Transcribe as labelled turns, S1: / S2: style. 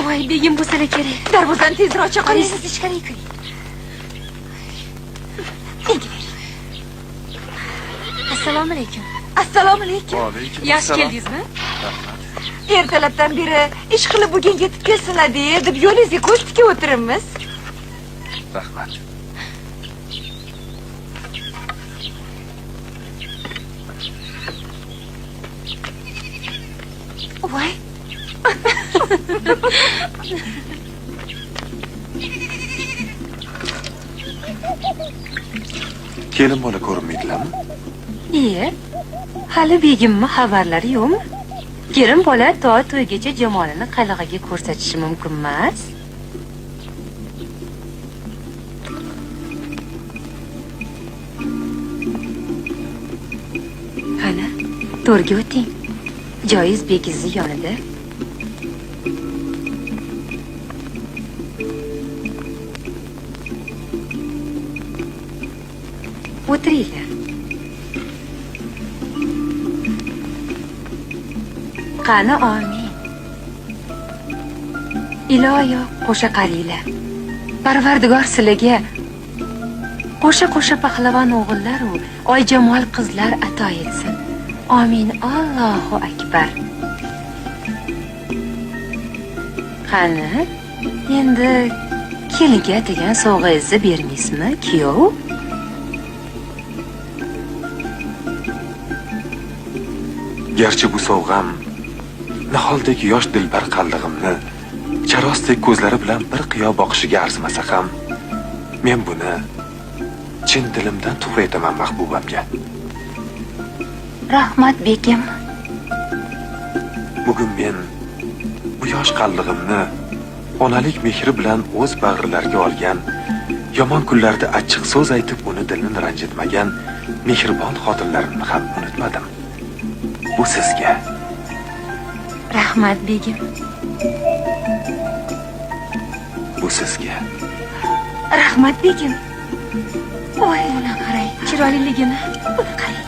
S1: voy begim bo'lsalar kerak.
S2: Darvozani tezroq ocha qo'ying.
S1: Siz ichkariga kiring. Assalomu alaykum.
S2: Assalomu alaykum.
S1: Yaxshi keldingizmi?
S2: Ertalabdan beri ish qilib bugun yetib kelsinlar deb yo'lingizga ko'z tikib o'tiribmiz.
S3: Rahmat.
S2: Voy.
S3: Kelin bola ko'rinmaydilarmi?
S1: Iye. Hali begimmi xabarlari yo'qmi? Kelin bola to'ygacha jamolini qalag'iga ko'rsatishi mumkin emas. Qani, to'rga o'ting. Joyiz begizni yonida. O'tiringlar. Qani amin. Iloyo qo'sha qaranglar. Parvardigor sizlarga qo'sha pahlavon o'g'illar u oijamol qizlar ato etsin. Amin. Allohu akbar. Qani, endi kelinga degan sovg'angizni bermaysizmi, kuyov?
S3: Garchi bu sovg'am niholdek yosh dilbar qaldig'imni charosdek ko'zlari bilan bir qiyo boqishiga arzimasa ham, men buni chin dilimdan to'g'ri aytaman mahbubamga.
S1: Rahmat begim.
S3: Bugun men bu yosh qaldig'imni onalik mehri bilan o'z bag'rlariga olgan, yomon kunlarda achchiq so'z aytib uni dilini ranjitmagan mehribon xotinlarimni ham unutmadim. Bu sizga.
S1: Rahmat begim.
S3: Bu sizga.
S1: Rahmat begim. Voy, ona qarang, chiroyliligini. Buni qarang.